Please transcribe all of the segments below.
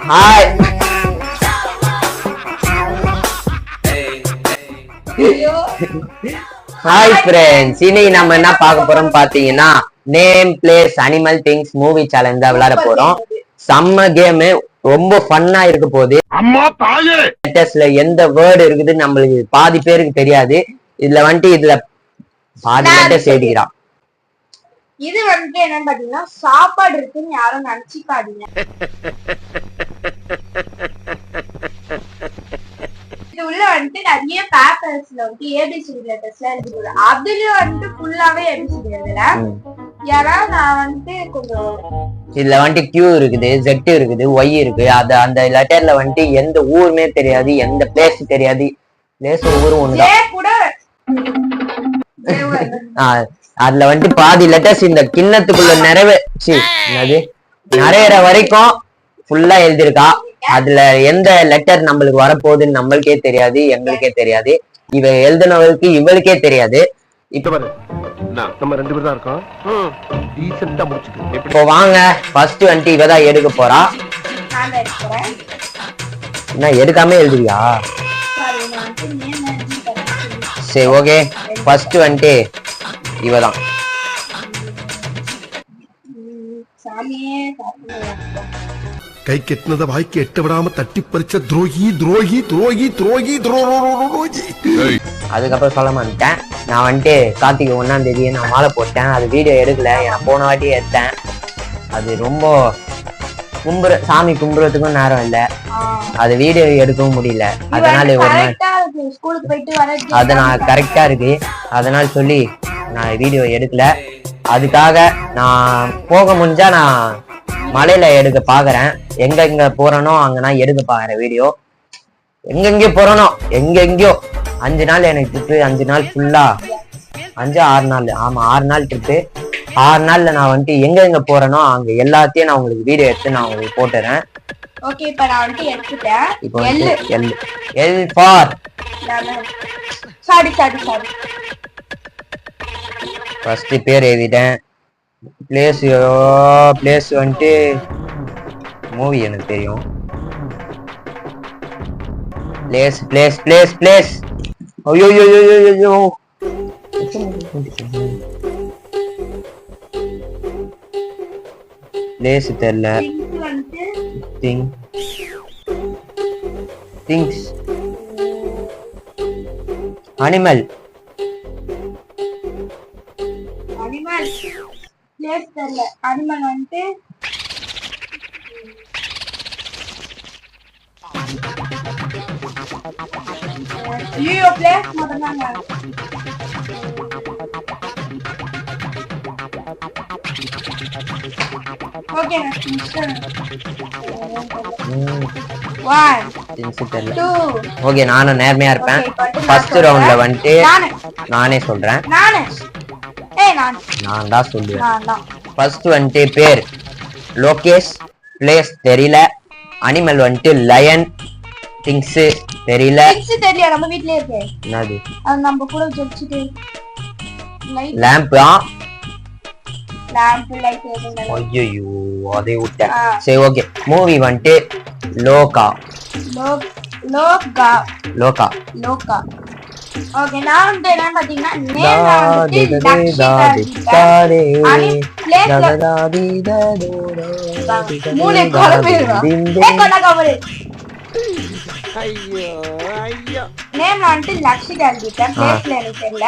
Hi hi friends, இன்னைக்கு நம்ம என்ன பார்க்க போறோம் பாத்தீங்கன்னா name place animal things movie challenge தான் விளையாட போறோம். செம்ம கேம், ரொம்ப ஃபன்னா இருக்க போகுது. அம்மா தாயே, லெட்டர்ஸ்ல எந்த வேர்டு இருக்குது நம்மளுக்கு பாதி பேருக்கு தெரியாது. இதுல பாதி லெட்டர்ஸ் எழுதிக்கிறான். இது வந்துட்டு என்னன்னு பாத்தீங்கன்னா சாப்பாடு இருக்குன்னு யாரும் நினைச்சுக்காதீங்க. இது உள்ள வந்துட்டு நிறைய பேப்பர்ஸ்ல வந்துட்டு ஏபிசிடி லெட்டர்ஸ்ல எழுதிடுது. அதுல வந்துட்டு ஃபுல்லாவே ஏபிசிடி எழுதல. யாராவது நான் வந்துட்டு கொஞ்சம் இதுல வந்துட்டு கியூ இருக்குது, ஜெட் இருக்குது, ஒய் இருக்கு. அது அந்த லெட்டர்ல வந்துட்டு எந்த ஊருமே தெரியாது, எந்த பிளேஸ் தெரியாது. பிளேஸ் ஊரும் ஒண்ணுதான் கூட. அதுல வந்துட்டு பாதி லெட்டர்ஸ் இந்த கிண்ணத்துக்குள்ள நிறைவேற வரைக்கும் ஃபுல்லா எழுதிருக்கா. அதுல எந்த லெட்டர் நம்மளுக்கு வரப்போகுதுன்னு நம்மளுக்கே தெரியாது, எங்களுக்கே தெரியாது. இவ எழுதினவருக்கு இவளுக்கே தெரியாது. இப்ப நம்ம ரெண்டு பேரும் தான் இருக்கோம். டீசென்ட்டா முடிச்சுக்கு. இப்போ வாங்க, ஃபர்ஸ்ட் வந்துட்டு இவதான் எடுக்க போறா. என்ன எடுக்காம எழுதுறியா? சரி, ஓகே. ஃபர்ஸ்ட் வந்துட்டு இவதான். கை கெட்டினத வாய்க்கு எட்ட விடாம தட்டி பறிச்ச துரோகி துரோகி துரோகி துரோகி துரோகி. அதுக்கப்புறம் சொல்ல மாட்டேன். நான் வந்துட்டு கார்த்திகை 1ஆம் தேதியை நான் மாலை போட்டேன். அது வீடியோ எடுக்கல, நான் போன வாட்டி எடுத்தேன். அது ரொம்ப சாமி கும்புறதுக்கும் நேரம் இல்லை, அது வீடியோ எடுக்கவும் முடியல. அதனால ஒரு நாள் அது நான் கரெக்டா இருக்கு, அதனால சொல்லி நான் வீடியோ எடுக்கல. அதுக்காக நான் போக முடிஞ்சா நான் மலையில எடுக்க பாக்குறேன். எங்க போறனோ அங்க நான் எடுக்க பாக்குறேன் வீடியோ. எங்கெங்கயோ போறனோ, எங்கெங்கயோ 5 நாள் எனக்கு ட்ரிப்பு. 5 நாள் ஃபுல்லா 6 நாள், ஆமா 6 நாள் ட்ரிப்பு. 6 நாள்ல நான் வந்துட்டு எங்க போறேனோ அங்க எல்லாத்தையும் நான் உங்களுக்கு வீடியோ எடுத்து நான் உங்களுக்கு போட்டுறேன். ஓகே, இப்போ நான் வந்துட்டு எடுத்துட்டேன். இப்போ எல் ஃபார் சாரி ஃபர்ஸ்ட் பேர் எழுதிட்டேன். பிளேஸ் வந்துட்டு மூவி எனக்கு தெரியும். பிளேஸ் ஐயோ பிளேஸ் தெரியல. திங்ஸ் அனிமல் பிளேஸ் தெரியல. அனிமல் வந்துட்டு ஐயோ பிளேஸ் மட்டும்தாங்க. ஓகே, ஓகே, நானும் நேர்மையா இருப்பேன். ஃபர்ஸ்ட் ரவுண்ட்ல வந்துட்டு நானே சொல்றேன். நான் தான் சொல்லுவேன். ஃபர்ஸ்ட் வந்துட்டு பேர் லோகேஷ், பிளேஸ் தெரியல, அனிமல் வந்துட்டு லயன், திங்ஸ் தெரியல. நம்ம வீட்லயே இருக்கு. என்னது? அது நம்ம கூட ஜெயிச்சிட்டு லேம்ப். லைட் ஐயோ அதே விட்டேன். சரி, ஓகே. மூவி வந்துட்டு லோகா. ஓகே, நான் வந்து என்ன பாத்தீங்கன்னா நேம் வந்துட்டு லக்ஷிகா எழுதிட்டேன். பிளேஸ்ல எனக்கு தெரியல.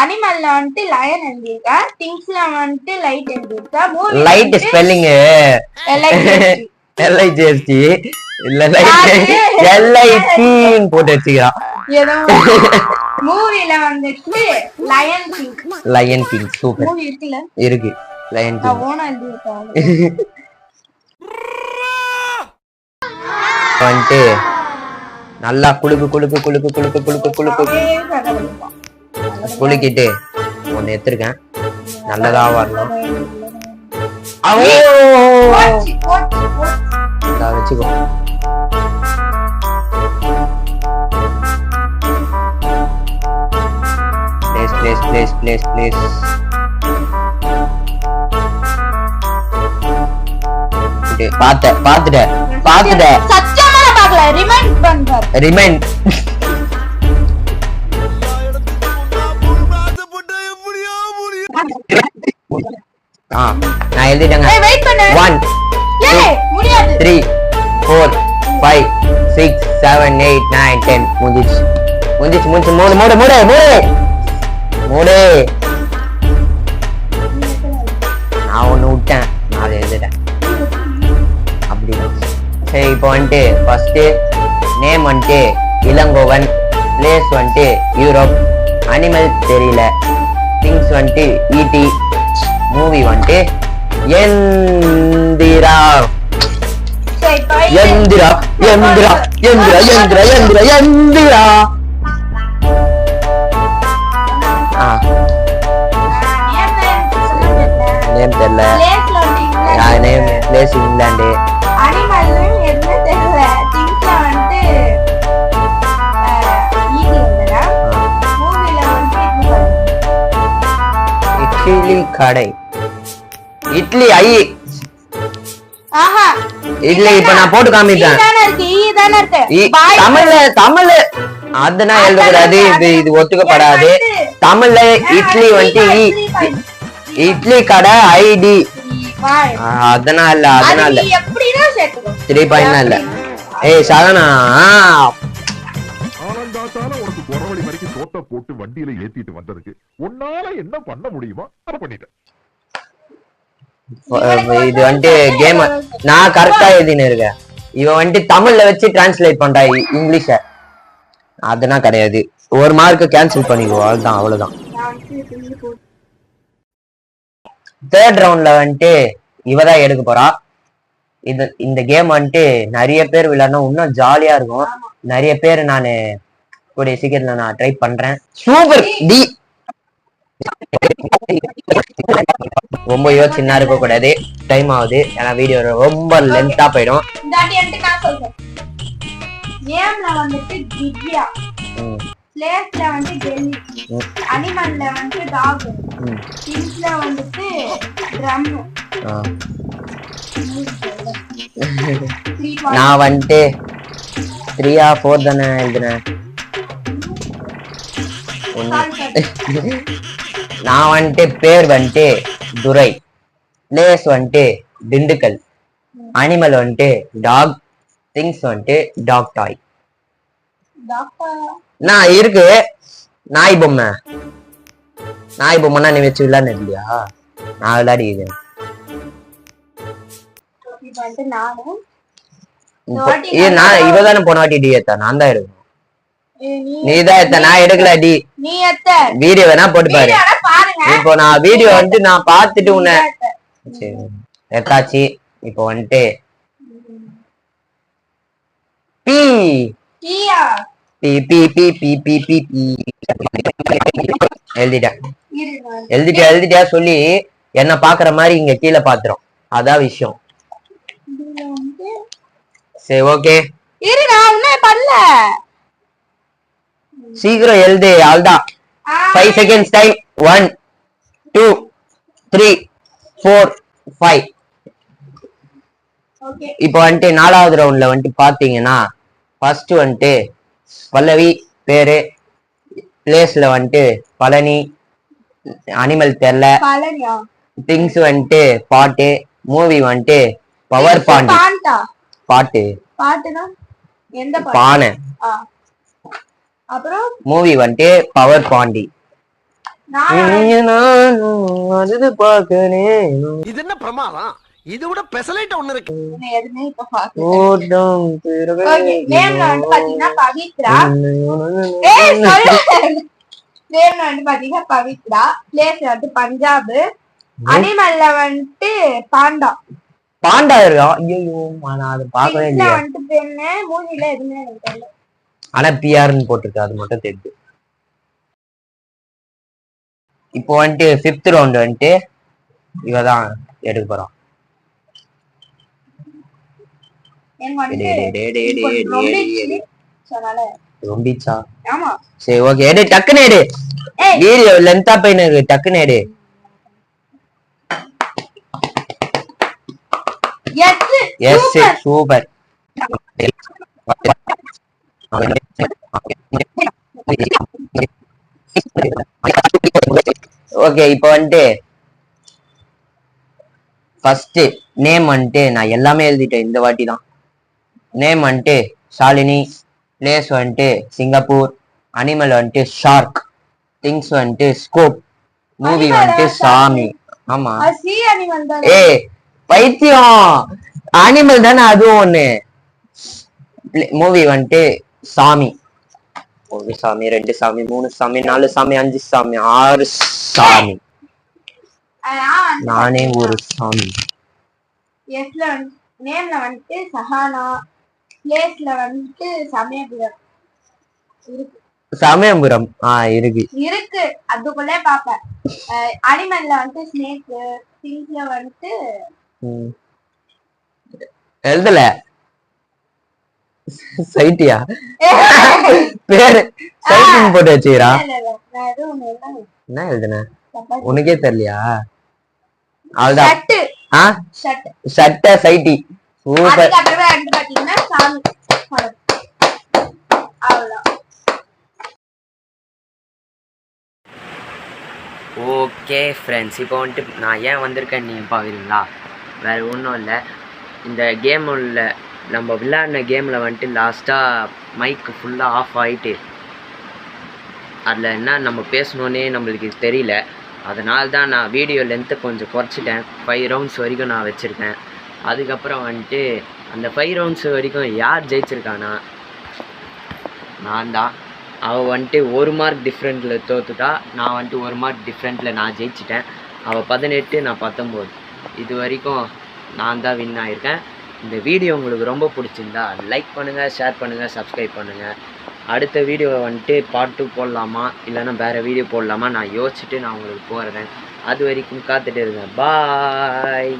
அனிமல்ல வந்துட்டு லயன் எழுதிருக்கேன். திங்ஸ்ல வந்துட்டு லைட் எழுதிருக்கேன். லைட் ஸ்பெல்லிங் LIGHT இல்ல, LIT போட்டு வச்சுக்கிறான். மூவில வந்துட்டு லயன் கிங் சூப்பர் மூவி இருக்குல, இருக்கு லயன் கிங். ஓனா எழுதிருக்கேன். வந்துட்டு நல்லா குலுக்கிட்டு ஒன்னு எடுத்திருக்கேன். நல்லதா வரணும். வச்சுக்கோ. பிளேஸ் பாத்துட்டேன். பாத்துட்டேன். சத்தியமா நான் பார்க்கல. ரிமைண்ட் பண்றேன். ரிமைண்ட். நான் எழுதிட்டேங்க. ஏய் வெயிட் பண்ணு. 1 ஏய் முடியாது. 3 4 5 6 7 8 9 10 முடிஞ்சிச்சு. மூடு மூடு மூடு மூடு மூடு. நான் ஒண்ணு விட்டேன், நான் அதை எழுதிட்டேன். அப்படிதான். சரி, இப்போ வந்துட்டு ஃபர்ஸ்ட் நேம் வந்துட்டு இளங்கோவன், பிளேஸ் வந்துட்டு யூரோப், அனிமல் தெரியல, திங்ஸ் வந்துட்டு ஈட்டி, மூவி வந்துட்டு எந்திரா. சரி போய் எந்திரா எந்திரா எந்திரா எந்திரா எந்திரா எந்திரா. நேம் தெரியல. Name place England. அனிமல் என்ன தெரியல. திங்ஸ்ல வந்து ஈட்டி வந்தடா. மூவில வந்து இட்லி கடை. இட்லி ஐ. ஆஹா இட்லி இப்ப நான் போட்டு காமிட்டேன். இதானே இருக்கு. இதானே இருக்கு. தமிழ்ல அதெல்லாம் எழுதக்கூடாது. இது ஒத்துக்கப்படாது. தமிழ்ல இட்லி வந்துட்டு இட்லி கடை ஐடி. அதனால இல்ல, அதனால இல்ல. எப்படினா சேர்த்துக்கோ. 3 பாயிண்ட் இல்ல. ஏய் சகனா, ஆனந்தாத்தால உனக்கு குறவழி வரைக்கும் சோத்த போட்டு வண்டியில ஏத்திட்டு வந்ததுக்கு உன்னால என்ன பண்ண முடியுமோ அதை பண்ணிட்டேன். இது வந்துட்டு கேம் நான் கரெக்டா எழுதினு இருக்கேன். இவன் வந்துட்டு தமிழ்ல வச்சு டிரான்ஸ்லேட் பண்றா இங்கிலீஷ. அதெல்லாம் கிடையாது. ஒரு மார்க் கேன்சல் பண்ணிக்கோ. அவ்வளவுதான். தேர்ட் ரவுண்ட்ல வந்துட்டு இவதான் எடுக்க போறா. இந்த கேம் வந்துட்டு நிறைய பேர் விளையாடணும், இன்னும் ஜாலியா இருக்கும். நிறைய பேர் நான் கூடிய சீக்கிரத்துல நான் ட்ரை பண்றேன். சூப்பர் டி. ரொம்ப யோசிச்சுன்னா இருக்க கூடாது. டைம் ஆகுது. ஏன்னா வீடியோ ரொம்ப லென்த்தா போயிடும். நேம்ல வந்துட்டு திவ்யா, பிளேஸ்ல வந்து டெல்லி, அனிமல்ல வந்து டாக், திங்ஸ்ல வந்துட்டு ட்ரம். நான் வந்துட்டு 3 or 4 தானே எழுதுனேன். நான் வந்துட்டு பேர் வந்துட்டு துரை, பிளேஸ் வந்துட்டு திண்டுக்கல், அனிமல் வந்துட்டு டாக், திங்ஸ் வந்துட்டு டாக் டாய். நான் இருக்கு நாய் பொம்மை. நாய் பொம்மைனா நீ வச்சு விளையாடு இல்லையா? நான் விளையாடி நான் இவதானே போன வாட்டி டி ஏத்தா. நான் தான் எடுக்கணும். நீதான் ஏத்த, நான் எடுக்கல டி. வீடியோ வேணா போட்டு பாரு. இப்போ நான் வீடியோ வந்துட்டு நான் பாத்துட்டு உன்னை எத்தாச்சு. இப்போ வந்துட்டு B B B B B B B B எழுதிட்டியா சொல்லி என்ன பாக்குற மாதிரி இங்க கீழே பாத்துரும். அதான் விஷயம். சரி ஓகே, சீக்கிரம் எழுது. அவ்வளவுதான். 5 seconds டைம். 1 2 3 4 5. இப்போ வந்துட்டு 4வது ரவுண்ட்ல வந்துட்டு பாத்தீங்கன்னா ஃபர்ஸ்ட் வந்துட்டு பல்லவி பேரு, பிளேஸ்ல வந்துட்டு பழனி, அனிமல் தெரியல, திங்ஸ் வந்துட்டு பாட்டு, மூவி வந்துட்டு பவர் பாண்டி. பாட்டு பானை. அப்புறம் மூவி வந்துட்டு பவர் பாண்டி. அது பாக்கறேன். இது என்ன பிரமாதம்? இது விட பெசலைட் ஒண்ணு இருக்கு. எதுமே இப்ப பாக்கல. நேம்ல வந்து பாத்தீங்கன்னா பவித்ரா. நேம்ல வந்து பாத்தீங்கன்னா பவித்ரா, பிளேஸ் வந்து பஞ்சாப், அனிமல்ல வந்துட்டு பாண்டா. பாண்டா இருக்கா? ஐயோ நான் அது பார்க்கவே இல்லையா. வந்துட்டு பெண்ணு, மூவில எதுவுமே எனக்கு தெரியல. ஆனா பிஆர்னு போட்டிருக்கு, அது மட்டும் தெரியுது. இப்போ வந்துட்டு 5th ரவுண்ட் வந்துட்டு இவதான் எடுக்க போறான். ரொம்பிச்சா? சரி ஓகே, எடு டக்குன்னு எடு. வீடியோ லென்த்தா போயின்னு டக்குன்னு எடு. Yes super. ஓகே இப்போ வந்துட்டு ஃபர்ஸ்ட் நேம் வந்துட்டு நான் எல்லாமே எழுதிட்டேன் இந்த வாட்டி தான். நேம் வந்துட்டு ஷாலினி, பிளேஸ் வந்துட்டு சிங்கப்பூர், அனிமல் வந்துட்டு ஷார்க், திங்ஸ் வந்துட்டு ஸ்கோப், மூவி வந்துட்டு சாமி. ஆமா சி அனிமல் தான். ஏய் பைத்தியம், அனிமல் தானே அதுவும் ஒண்ணு. மூவி வந்துட்டு சாமி, ஒரு சாமி, 2 சாமி, 3 சாமி, 4 சாமி, 5 சாமி, 6 சாமி, நானே ஒரு சாமி. எஸ்ல வந்து நேம்ல வந்துட்டு சஹானா, பிளேஸ்ல வந்துட்டு சமயபுரம் இருக்கு. சமயபுரம் இருக்கு இருக்கு அதுக்குள்ளே பாப்பேன். அனிமல்ல வந்துட்டு ஸ்னேக், திங்ஸ்ல வந்துட்டு எழுதல. சைட்டியா பேரு சைட்டிங் போட்டு வச்சுக்கிறா. நான் எதுவும் ஒண்ணு எழுதல. என்ன எழுதுன உனக்கே தெரியலையா? அவ்வளவுதான். சட்டை சைட்டி. சூப்பர். அதுக்கப்புறமா வந்து பாத்தீங்கன்னா சாமி படம். அவ்வளவுதான். ஓகே ஃப்ரெண்ட்ஸ், இப்போ வந்துட்டு நான் ஏன் வந்திருக்கேன்னு நீங்கள் பார்க்குறீங்களா? வேறு ஒன்றும் இல்லை, இந்த கேமில் நம்ம விளையாடின கேமில் வந்துட்டு லாஸ்ட்டாக மைக்கு ஃபுல்லாக ஆஃப் ஆகிட்டு அதில் என்ன நம்ம பேசணுன்னே நம்மளுக்கு தெரியல. அதனால தான் நான் வீடியோ லென்த்தை கொஞ்சம் குறைச்சிட்டேன். 5 ரவுண்ட்ஸ் வரைக்கும் நான் வச்சுருக்கேன். அதுக்கப்புறம் வந்துட்டு அந்த 5 ரவுண்ட்ஸ் வரைக்கும் யார் ஜெயிச்சிருக்கானா? நான் தான். அவள் வந்துட்டு 1 மார்க் டிஃப்ரெண்ட்டில் தோத்துட்டா. நான் வந்துட்டு 1 மார்க் டிஃப்ரெண்ட்டில் நான் ஜெயிச்சிட்டேன். அவள் 18, நான் 19. இது வரைக்கும் நான் தான் வின் ஆகியிருக்கேன். இந்த வீடியோ உங்களுக்கு ரொம்ப பிடிச்சிருந்தா லைக் பண்ணுங்கள், ஷேர் பண்ணுங்கள், சப்ஸ்கிரைப் பண்ணுங்கள். அடுத்த வீடியோவை வந்துட்டு பார்ட் 2 போடலாமா இல்லைன்னா வேறு வீடியோ போடலாமா நான் யோசிச்சுட்டு நான் உங்களுக்கு போடுறேன். அது வரைக்கும் காத்துட்டு இருங்க. பாய்.